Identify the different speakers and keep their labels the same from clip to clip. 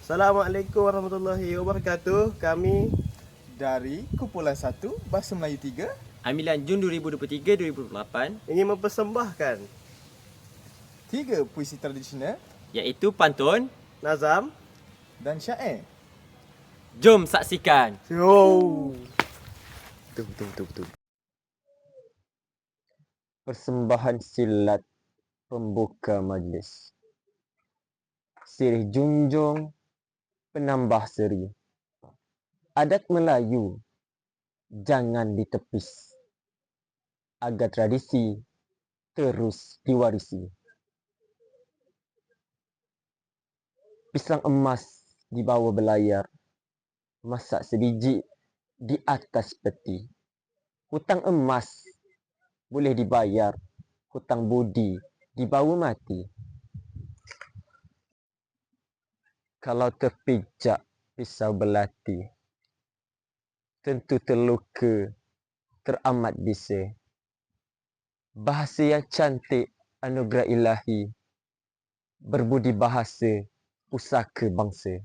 Speaker 1: Assalamualaikum warahmatullahi wabarakatuh. Kami
Speaker 2: Dari Kumpulan 1 Bahasa Melayu 3
Speaker 3: Ambilan Jun 2023-2028
Speaker 1: ingin mempersembahkan
Speaker 2: 3 puisi tradisional
Speaker 3: iaitu pantun.
Speaker 1: nazam.
Speaker 2: dan syair.
Speaker 3: Jom saksikan.
Speaker 1: Yo. Betul.
Speaker 4: Persembahan silat pembuka majlis. Sirih junjung penambah seri. Adat Melayu jangan ditepis agar tradisi terus diwarisi. Pisang emas dibawa berlayar, masak sebiji di atas peti. Hutang emas boleh dibayar, hutang budi dibawa mati. Kalau terpijak pisau belati, tentu terluka teramat bisa. Bahasa yang cantik anugerah ilahi, berbudi bahasa pusaka bangsa.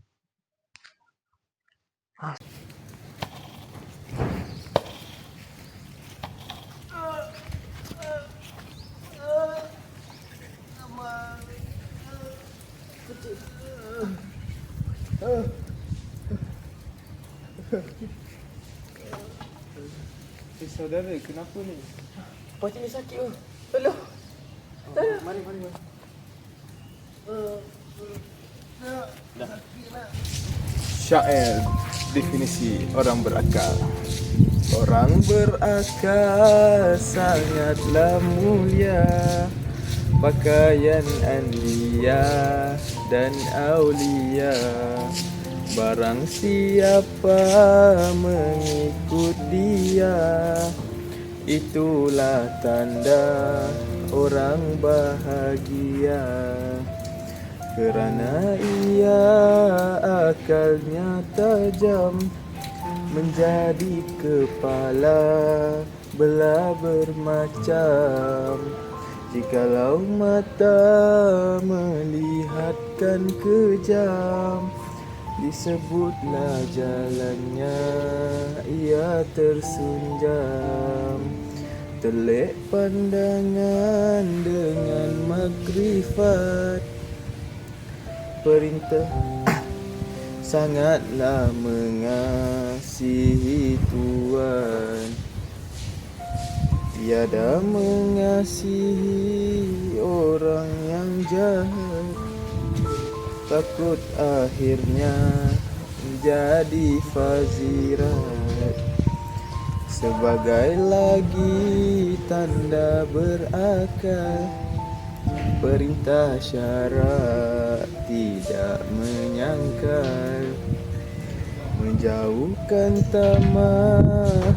Speaker 2: Saudara, kenapa ni?
Speaker 1: Pati ni sakit oh. Tolong.
Speaker 2: Mari. Syair definisi orang berakal. Orang berakal sangatlah mulia, pakaian anbiya dan aulia. Barang siapa mengikut dia, itulah tanda orang bahagia. Kerana ia akalnya tajam, menjadi kepala belah bermacam. Jikalau mata melihatkan kejam, disebutlah jalannya ia tersunjam. Telik pandangan dengan makrifat, perintah sangatlah mengasihi Tuhan. Tiada mengasihi orang yang jahat, takut akhirnya menjadi fazirat. Sebagai lagi tanda berakal, perintah syarak tidak menyangkal. Menjauhkan tamah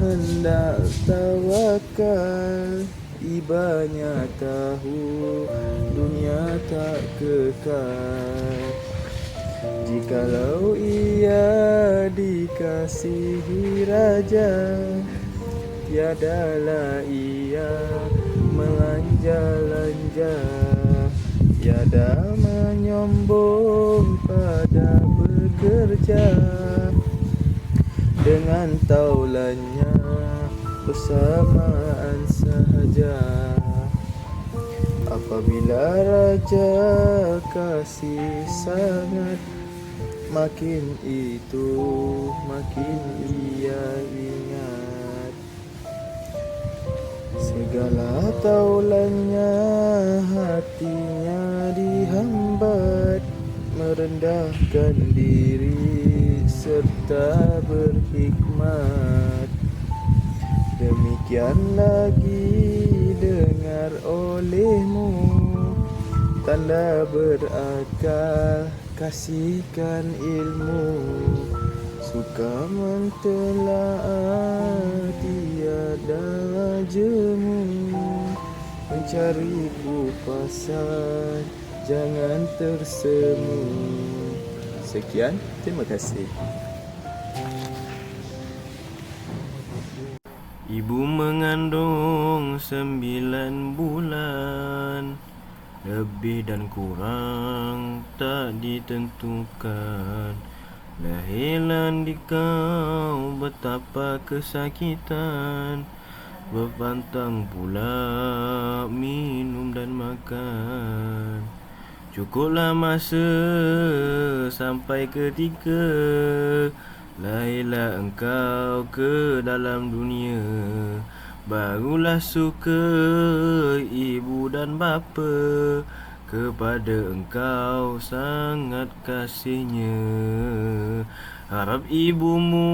Speaker 2: hendak tawakal, ibanya tahu dunia tak kekal. Jikalau ia dikasihi raja, tiadalah ia melanja-lanja. Tiada menyombong pada bekerja, dengan taulannya bersamaan sahaja. Apabila raja kasih sangat, makin itu makin ia ingat. Segala taulannya hatinya dihambat, merendahkan diri serta berhikmat. Demikian lagi dengar olehmu, tanda berakal kasihkan ilmu. Suka mentelaah tiada jemu, mencari kupasan jangan tersemu. Sekian, terima kasih.
Speaker 1: Ibu mengandung 9 bulan, lebih dan kurang tak ditentukan. Lahiran di kau betapa kesakitan, berpantang pula minum dan makan. Cukuplah masa sampai ketika lahirlah engkau ke dalam dunia. Barulah suka ibu dan bapa kepada engkau sangat kasihnya. Harap ibumu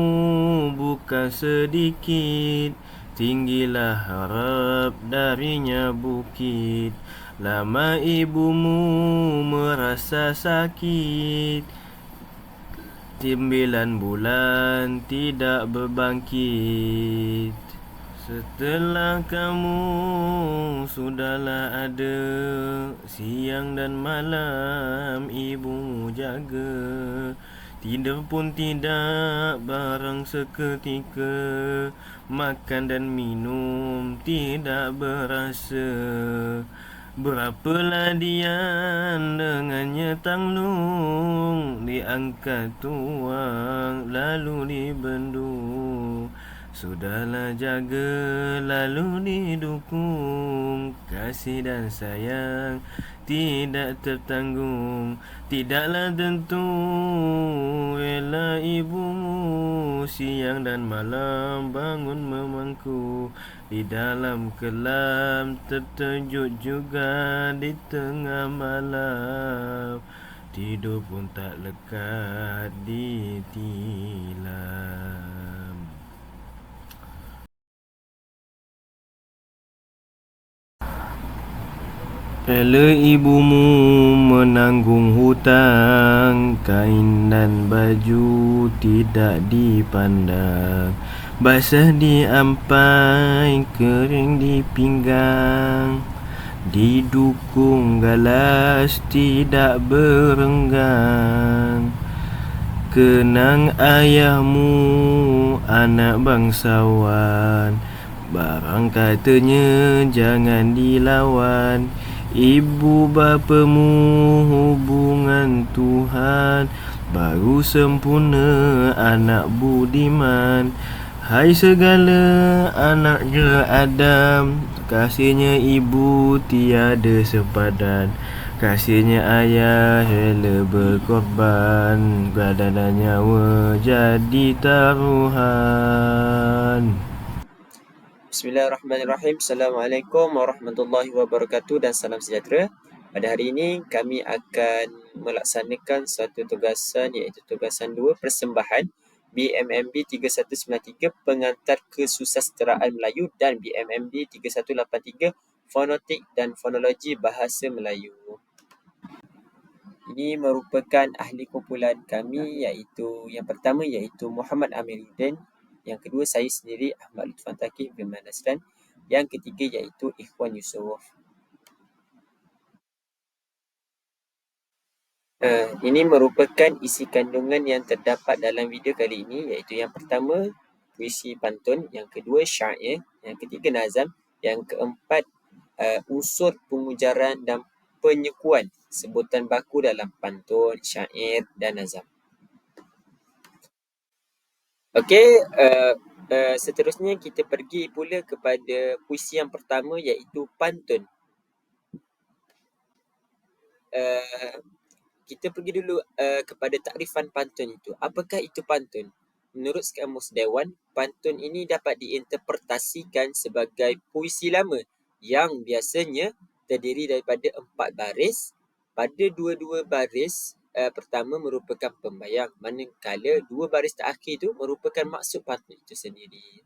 Speaker 1: bukan sedikit, tinggilah harap darinya bukit. Lama ibumu merasa sakit, 9 bulan tidak berbangkit. Setelah kamu sudahlah ada, siang dan malam ibumu jaga. Tidur pun tidak barang seketika, makan dan minum tidak berasa. Berapalah dian dengannya tanglung, diangkat tuang lalu dibendung. Sudahlah jaga lalu didukung, kasih dan sayang tidak tertanggung. Tidaklah tentu rela ibumu siang dan malam bangun memangku. Di dalam kelam terkejut juga di tengah malam, tidur pun tak lekat ditilam. Rela ibumu menanggung hutang, kain dan baju tidak dipandang. Basah di ampai, kering di pinggang. Didukung galas tidak berenggang. Kenang ayahmu anak bangsawan, barang katanya jangan dilawan. Ibu bapamu hubungan Tuhan, baru sempurna anak budiman. Hai segala anaknya Adam, kasihnya ibu tiada sepadan. Kasihnya ayah rela berkorban, badan dan nyawa jadi taruhan.
Speaker 3: Bismillahirrahmanirrahim. Assalamualaikum warahmatullahi wabarakatuh dan salam sejahtera. Pada hari ini kami akan melaksanakan suatu tugasan iaitu tugasan 2 persembahan BMMB 3193 pengantar kesusasteraan Melayu dan BMMB 3183 fonetik dan fonologi bahasa Melayu. Ini merupakan ahli kumpulan kami iaitu yang pertama iaitu Muhammad Amiruddin, yang kedua saya sendiri Ahmad Lutfan Taqi bin Nasran, yang ketiga iaitu Ikhwan Yusof. Ini merupakan isi kandungan yang terdapat dalam video kali ini iaitu yang pertama puisi pantun, yang kedua syair, yang ketiga nazam, yang keempat unsur pengujaran dan penyekuan sebutan baku dalam pantun, syair dan nazam. Okey, seterusnya kita pergi pula kepada puisi yang pertama iaitu pantun. Kita pergi dulu kepada takrifan pantun itu. Apakah itu pantun? Menurut Kamus Dewan, pantun ini dapat diinterpretasikan sebagai puisi lama yang biasanya terdiri daripada 4 baris. Pada dua-dua baris pertama merupakan pembayang, manakala 2 baris terakhir itu merupakan maksud pantun itu sendiri.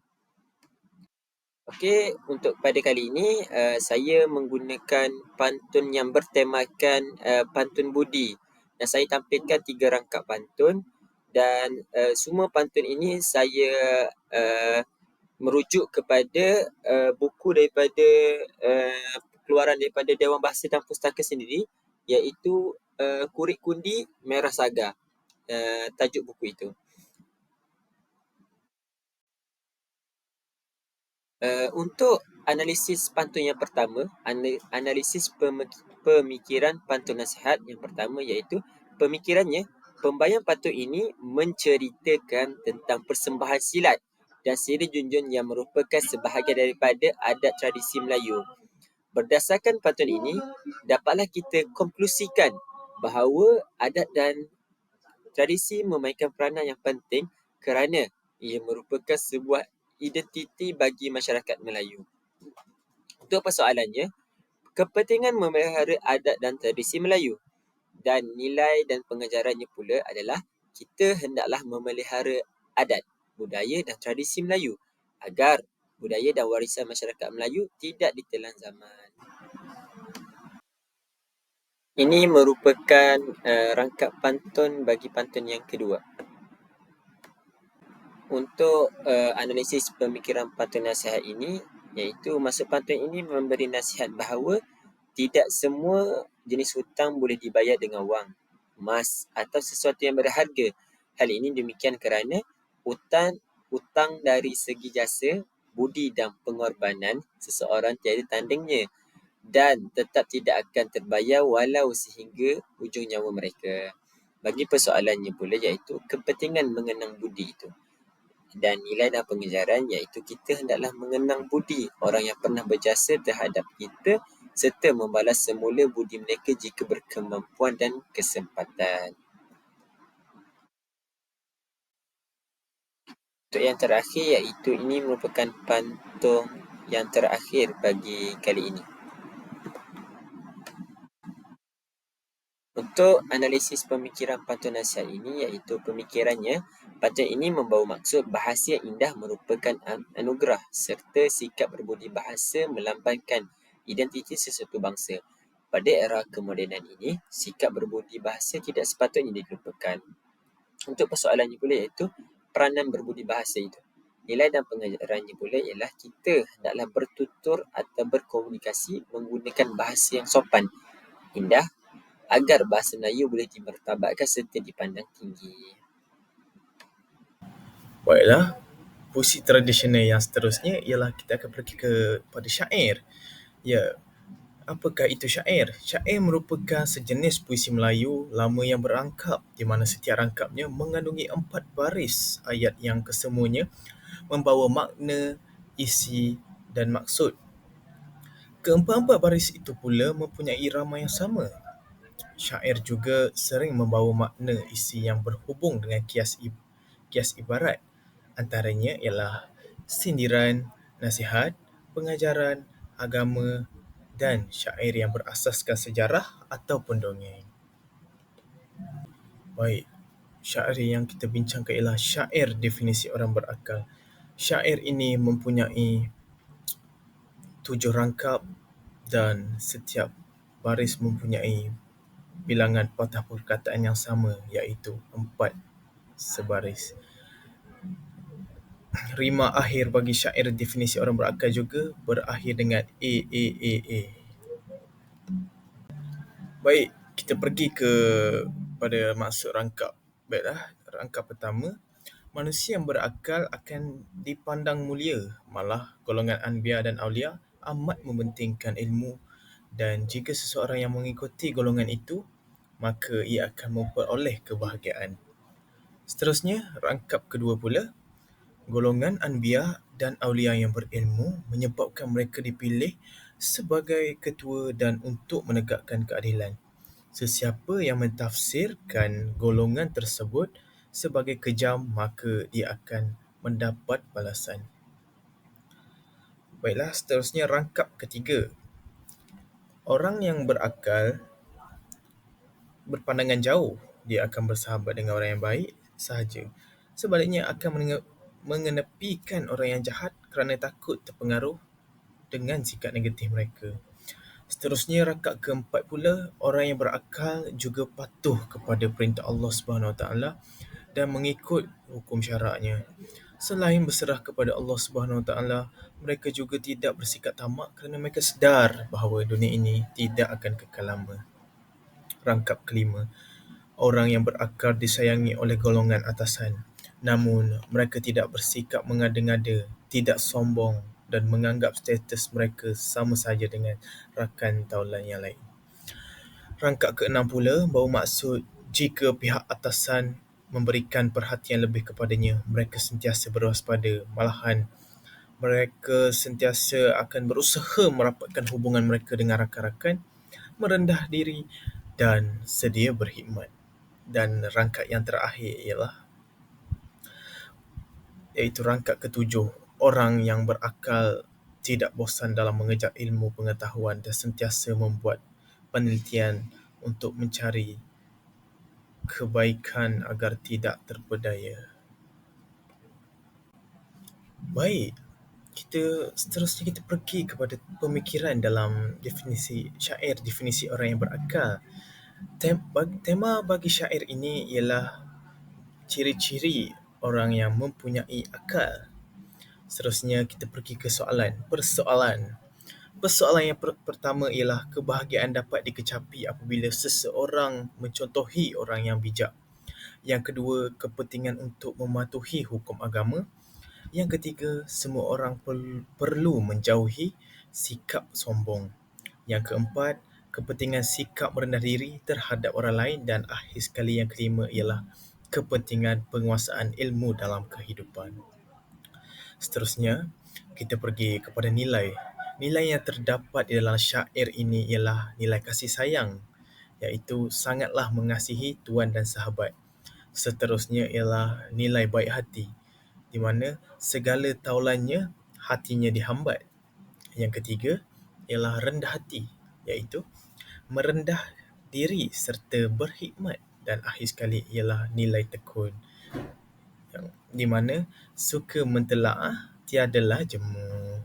Speaker 3: Okey, untuk pada kali ini saya menggunakan pantun yang bertemakan pantun budi. Dan saya tampilkan 3 rangkap pantun dan semua pantun ini saya merujuk kepada buku daripada keluaran daripada Dewan Bahasa dan Pustaka sendiri iaitu Kurik Kundi Merah Saga, tajuk buku itu. Untuk analisis pantun yang pertama, analisis pemikiran pantun nasihat. Yang pertama iaitu pemikirannya, pembayang pantun ini menceritakan tentang persembahan silat dan siri junjun yang merupakan sebahagian daripada adat tradisi Melayu. Berdasarkan pantun ini, dapatlah kita konklusikan bahawa adat dan tradisi memainkan peranan yang penting kerana ia merupakan sebuah identiti bagi masyarakat Melayu. Untuk persoalannya, kepentingan memelihara adat dan tradisi Melayu dan nilai dan pengajarannya pula adalah kita hendaklah memelihara adat, budaya dan tradisi Melayu agar budaya dan warisan masyarakat Melayu tidak ditelan zaman. Ini merupakan rangkap pantun bagi pantun yang kedua. Untuk analisis pemikiran pantun nasihat ini, iaitu maksud pantun ini memberi nasihat bahawa tidak semua jenis hutang boleh dibayar dengan wang, emas atau sesuatu yang berharga. Hal ini demikian kerana hutang dari segi jasa, budi dan pengorbanan seseorang tiada tandingnya dan tetap tidak akan terbayar walau sehingga ujung nyawa mereka. Bagi persoalannya pula iaitu kepentingan mengenang budi itu. Dan nilai dan pengejaran iaitu kita hendaklah mengenang budi orang yang pernah berjasa terhadap kita serta membalas semula budi mereka jika berkemampuan dan kesempatan. Untuk yang terakhir iaitu ini merupakan pantun yang terakhir bagi kali ini. Untuk analisis pemikiran pantun nasihat ini iaitu pemikirannya, pantun ini membawa maksud bahasa yang indah merupakan anugerah serta sikap berbudi bahasa melambangkan identiti sesuatu bangsa. Pada era kemodenan ini, sikap berbudi bahasa tidak sepatutnya dilupakan. Untuk persoalannya pula iaitu peranan berbudi bahasa itu. Nilai dan pengajarannya pula ialah kita hendaklah bertutur atau berkomunikasi menggunakan bahasa yang sopan, indah, agar bahasa Melayu boleh dimartabatkan serta dipandang tinggi.
Speaker 2: Baiklah, puisi tradisional yang seterusnya ialah kita akan pergi kepada syair. Ya, apakah itu syair? Syair merupakan sejenis puisi Melayu lama yang berangkap di mana setiap rangkapnya mengandungi 4 baris ayat yang kesemuanya membawa makna, isi dan maksud. Keempat-empat baris itu pula mempunyai irama yang sama. Syair juga sering membawa makna isi yang berhubung dengan kias ibarat. Antaranya ialah sindiran, nasihat, pengajaran, agama dan syair yang berasaskan sejarah ataupun dongeng. Baik, syair yang kita bincangkan ialah syair definisi orang berakal. Syair ini mempunyai 7 rangkap dan setiap baris mempunyai bilangan patah perkataan yang sama iaitu 4 sebaris. Rima akhir bagi syair definisi orang berakal juga berakhir dengan A. Baik, kita pergi pada maksud rangkap. Baiklah, rangkap pertama, manusia yang berakal akan dipandang mulia, malah golongan anbiya dan aulia amat mementingkan ilmu dan jika seseorang yang mengikuti golongan itu, maka ia akan memperoleh kebahagiaan. Seterusnya, rangkap kedua pula, golongan anbiya dan aulia yang berilmu menyebabkan mereka dipilih sebagai ketua dan untuk menegakkan keadilan. Sesiapa yang mentafsirkan golongan tersebut sebagai kejam, maka dia akan mendapat balasan. Baiklah, seterusnya rangkap ketiga. Orang yang berakal berpandangan jauh, dia akan bersahabat dengan orang yang baik sahaja. Sebaliknya akan mengenepikan orang yang jahat kerana takut terpengaruh dengan sikap negatif mereka. Seterusnya rangkap keempat pula, orang yang berakal juga patuh kepada perintah Allah SWT dan mengikut hukum syaraknya. Selain berserah kepada Allah SWT, mereka juga tidak bersikap tamak kerana mereka sedar bahawa dunia ini tidak akan kekal lama. Rangkap kelima, orang yang berakal disayangi oleh golongan atasan. Namun, mereka tidak bersikap mengada-ngada, tidak sombong dan menganggap status mereka sama saja dengan rakan taulan yang lain. Rangkap ke-6 pula bermaksud jika pihak atasan memberikan perhatian lebih kepadanya, mereka sentiasa berwaspada, malahan mereka sentiasa akan berusaha merapatkan hubungan mereka dengan rakan-rakan, merendah diri dan sedia berkhidmat. Dan rangkap yang terakhir iaitu rangkap ke-7, orang yang berakal tidak bosan dalam mengejar ilmu pengetahuan dan sentiasa membuat penelitian untuk mencari kebaikan agar tidak terpedaya. Baik, seterusnya kita pergi kepada pemikiran dalam definisi syair, definisi orang yang berakal. Tema bagi syair ini ialah ciri-ciri orang yang mempunyai akal. Seterusnya kita pergi ke persoalan. Persoalan yang pertama ialah kebahagiaan dapat dikecapi apabila seseorang mencontohi orang yang bijak. Yang kedua, kepentingan untuk mematuhi hukum agama. Yang ketiga, semua orang perlu menjauhi sikap sombong. Yang keempat, kepentingan sikap merendah diri terhadap orang lain. Dan akhir sekali yang kelima ialah kepentingan penguasaan ilmu dalam kehidupan. Seterusnya, kita pergi kepada nilai. Nilai yang terdapat di dalam syair ini ialah nilai kasih sayang, iaitu sangatlah mengasihi tuan dan sahabat. Seterusnya ialah nilai baik hati, di mana segala taulannya hatinya dihambat. Yang ketiga ialah rendah hati, iaitu merendah diri serta berkhidmat. Dan akhir sekali ialah nilai tekun, di mana suka mentelaah tiadalah jemu.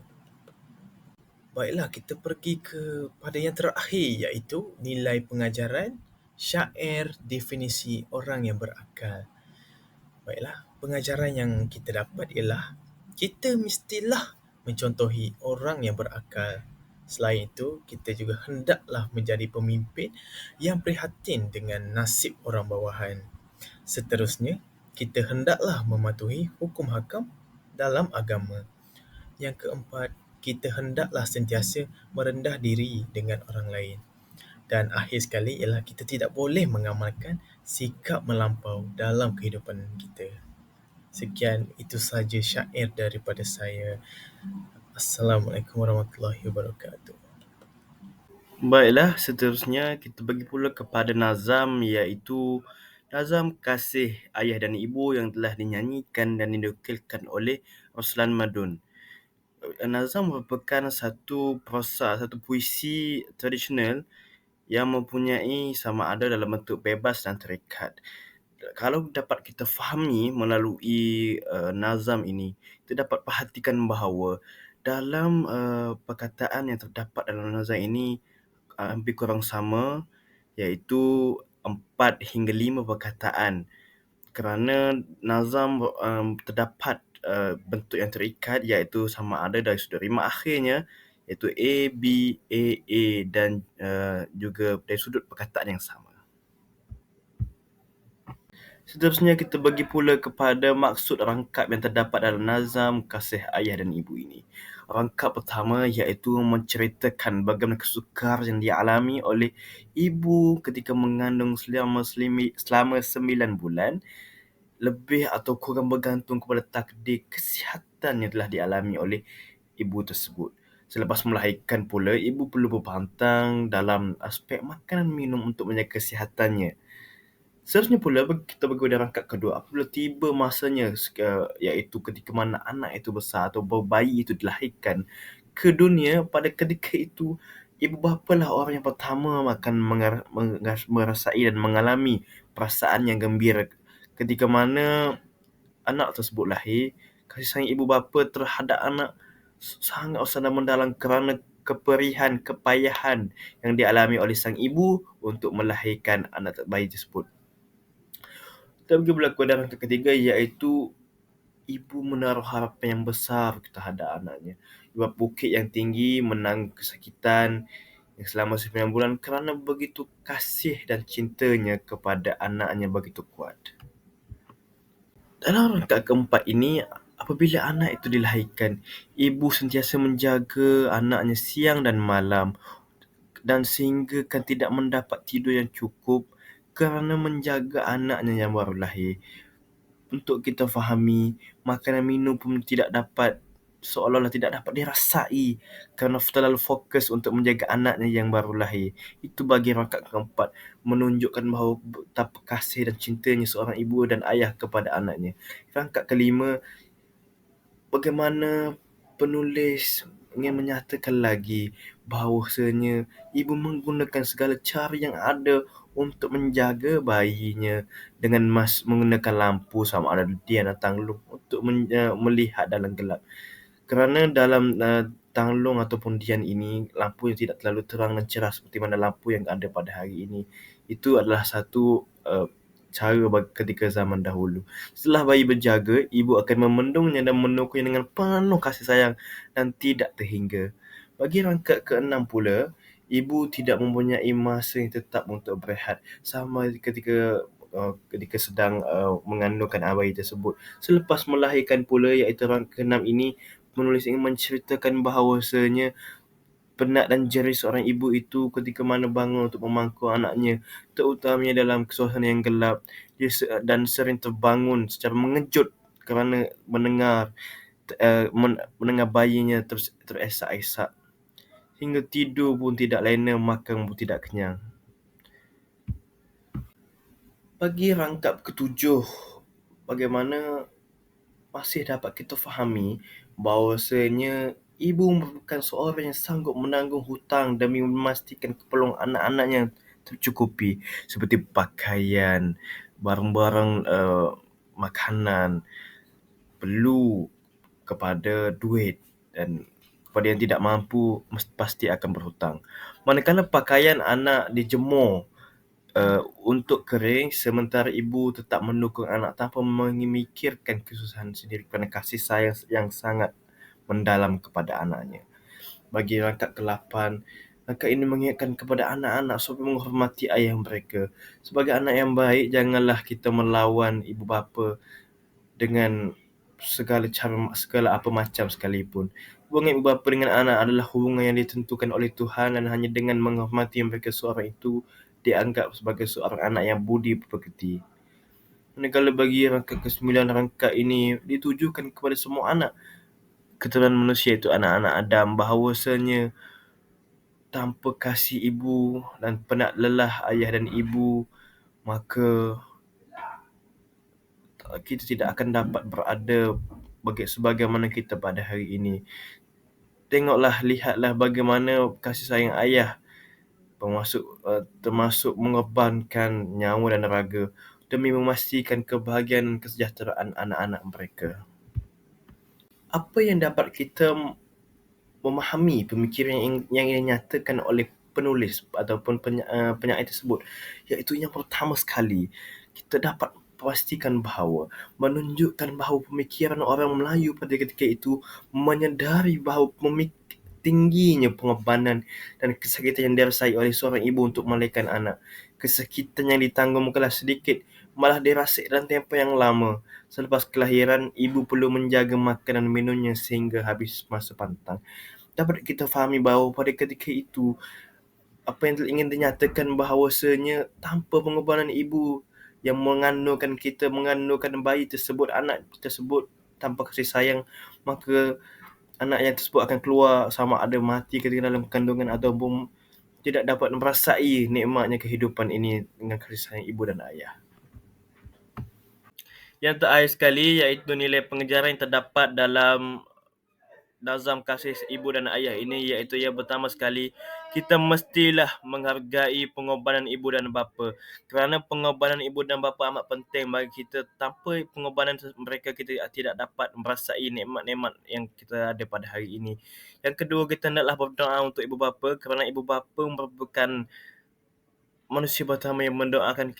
Speaker 2: Baiklah, kita pergi kepada yang terakhir, iaitu nilai pengajaran syair definisi orang yang berakal. Baiklah, pengajaran yang kita dapat ialah kita mestilah mencontohi orang yang berakal. Selain itu, kita juga hendaklah menjadi pemimpin yang prihatin dengan nasib orang bawahan. Seterusnya, kita hendaklah mematuhi hukum hakam dalam agama. Yang keempat, kita hendaklah sentiasa merendah diri dengan orang lain. Dan akhir sekali ialah kita tidak boleh mengamalkan sikap melampau dalam kehidupan kita. Sekian, itu saja syair daripada saya. Assalamualaikum warahmatullahi wabarakatuh.
Speaker 1: Baiklah, seterusnya kita bagi pula kepada nazam, iaitu nazam kasih ayah dan ibu yang telah dinyanyikan dan dinukilkan oleh Ruslan Madun. Nazam merupakan satu prosa, satu puisi tradisional yang mempunyai sama ada dalam bentuk bebas dan terikat. Kalau dapat kita fahami melalui nazam ini, kita dapat perhatikan bahawa dalam perkataan yang terdapat dalam nazam ini hampir kurang sama, iaitu 4 hingga 5 perkataan. Kerana nazam terdapat bentuk yang terikat, iaitu sama ada dari sudut rima akhirnya, iaitu A, B, A dan juga dari sudut perkataan yang sama. Seterusnya kita bagi pula kepada maksud rangkap yang terdapat dalam nazam kasih ayah dan ibu ini. Rangkap pertama iaitu menceritakan bagaimana kesukar yang dialami oleh ibu ketika mengandung selama 9 bulan, lebih atau kurang bergantung kepada takdir kesihatan yang telah dialami oleh ibu tersebut. Selepas melahirkan pula, ibu perlu berpantang dalam aspek makanan minum untuk menjaga kesihatannya. Seterusnya pula kita bagi pada rangkap kedua, apabila tiba masanya, iaitu ketika mana anak itu besar atau bayi itu dilahirkan ke dunia, pada ketika itu ibu bapa lah orang yang pertama akan merasai dan mengalami perasaan yang gembira ketika mana anak tersebut lahir. Kasih sayang ibu bapa terhadap anak sangat sangat mendalam kerana keperihan, kepayahan yang dialami oleh sang ibu untuk melahirkan anak bayi tersebut. Kita pergi pula kepada rangkap ketiga, iaitu ibu menaruh harapan yang besar terhadap anaknya. Ibu bukit yang tinggi menanggung kesakitan yang selama 9 bulan kerana begitu kasih dan cintanya kepada anaknya begitu kuat. Dalam rangkap keempat ini, apabila anak itu dilahirkan, ibu sentiasa menjaga anaknya siang dan malam dan sehingga kan tidak mendapat tidur yang cukup kerana menjaga anaknya yang baru lahir. Untuk kita fahami, makanan minum pun tidak dapat, seolah-olah tidak dapat dirasai kerana terlalu fokus untuk menjaga anaknya yang baru lahir. Itu bagi rangkap keempat, menunjukkan bahawa betapa kasih dan cintanya seorang ibu dan ayah kepada anaknya. Rangkap kelima, bagaimana penulis ingin menyatakan lagi bahawasanya ibu menggunakan segala cara yang ada untuk menjaga bayinya dengan menggunakan lampu sama ada dian atau tanglung untuk melihat dalam gelap. Kerana dalam tanglung ataupun dian ini, lampu yang tidak terlalu terang dan cerah seperti mana lampu yang ada pada hari ini. Itu adalah satu cara ketika zaman dahulu. Setelah bayi berjaga, ibu akan memendungnya dan menukungnya dengan penuh kasih sayang dan tidak terhingga. Bagi rangkap keenam pula, ibu tidak mempunyai masa yang tetap untuk berehat sama ketika sedang mengandungkan bayi tersebut. Selepas melahirkan pula, iaitu rangkap keenam ini, penulis ingin menceritakan bahawasanya penat dan jeris seorang ibu itu ketika mana bangun untuk memangku anaknya, terutamanya dalam suasana yang gelap. Dia dan sering terbangun secara mengejut kerana mendengar bayinya teresak-esak. Hingga tidur pun tidak lena, makan pun tidak kenyang. Bagi rangkap ketujuh, bagaimana masih dapat kita fahami bahawasanya ibu merupakan seorang yang sanggup menanggung hutang demi memastikan keperluan anak-anaknya tercukupi, seperti pakaian, barang-barang makanan, perlu kepada duit, dan kepada yang tidak mampu pasti akan berhutang. Manakala pakaian anak dijemur untuk kering, sementara ibu tetap mendukung anak tanpa memikirkan kesusahan sendiri kerana kasih sayang yang sangat mendalam kepada anaknya. Bagi rangkap ke-8, rangkap ini mengingatkan kepada anak-anak supaya menghormati ayah mereka. Sebagai anak yang baik, janganlah kita melawan ibu bapa dengan segala apa macam sekalipun. Hubungan ibu bapa dengan anak adalah hubungan yang ditentukan oleh Tuhan, dan hanya dengan menghormati mereka seorang itu dianggap sebagai seorang anak yang budi pekerti. Manakala bagi rangkap ke-9, rangkap ini ditujukan kepada semua anak keturunan manusia, itu anak-anak Adam, bahawasanya tanpa kasih ibu dan penat lelah ayah dan ibu, maka kita tidak akan dapat berada sebagaimana kita pada hari ini. Lihatlah bagaimana kasih sayang ayah termasuk mengorbankan nyawa dan raga demi memastikan kebahagiaan dan kesejahteraan anak-anak mereka. Apa yang dapat kita memahami pemikiran yang dinyatakan oleh penulis ataupun penyair tersebut, iaitu yang pertama sekali, kita dapat pastikan bahawa menunjukkan bahawa pemikiran orang Melayu pada ketika itu menyedari bahawa tingginya pengorbanan dan kesakitan yang dirasai oleh seorang ibu untuk melahirkan anak. Kesakitan yang ditanggung bukanlah sedikit, malah dirasai dalam tempoh yang lama. Selepas kelahiran, ibu perlu menjaga makan dan minumnya sehingga habis masa pantang. Dapat kita fahami bahawa pada ketika itu, apa yang ingin dinyatakan bahawasanya tanpa pengorbanan ibu yang mengandungkan bayi tersebut, anak tersebut tanpa kasih sayang, maka anak yang tersebut akan keluar sama ada mati ketika dalam kandungan ataupun tidak dapat merasai nikmatnya kehidupan ini dengan kasih sayang ibu dan ayah. Yang terakhir sekali, iaitu nilai pengejaran yang terdapat dalam nazam kasih ibu dan ayah ini, iaitu yang pertama sekali, kita mestilah menghargai pengorbanan ibu dan bapa, kerana pengorbanan ibu dan bapa amat penting bagi kita. Tanpa pengorbanan mereka, kita tidak dapat merasai nikmat-nikmat yang kita ada pada hari ini. Yang kedua, kita hendaklah berdoa untuk ibu bapa, kerana ibu bapa merupakan manusia pertama yang mendoakan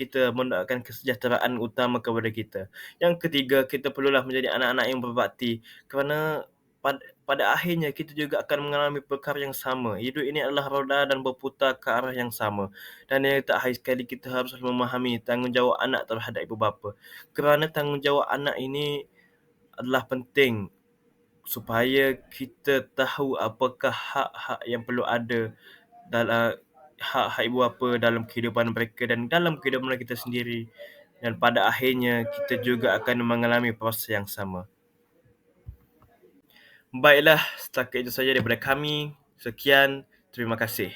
Speaker 1: kesejahteraan utama kepada kita. Yang ketiga, kita perlulah menjadi anak-anak yang berbakti, kerana pada akhirnya kita juga akan mengalami perkara yang sama. Hidup ini adalah roda dan berputar ke arah yang sama. Dan yang terakhir sekali, kita harus memahami tanggungjawab anak terhadap ibu bapa, kerana tanggungjawab anak ini adalah penting supaya kita tahu apakah hak-hak yang perlu ada hak-hak ibu bapa dalam kehidupan mereka dan dalam kehidupan kita sendiri. Dan pada akhirnya kita juga akan mengalami proses yang sama. Baiklah, setakat itu saja daripada kami. Sekian, terima kasih.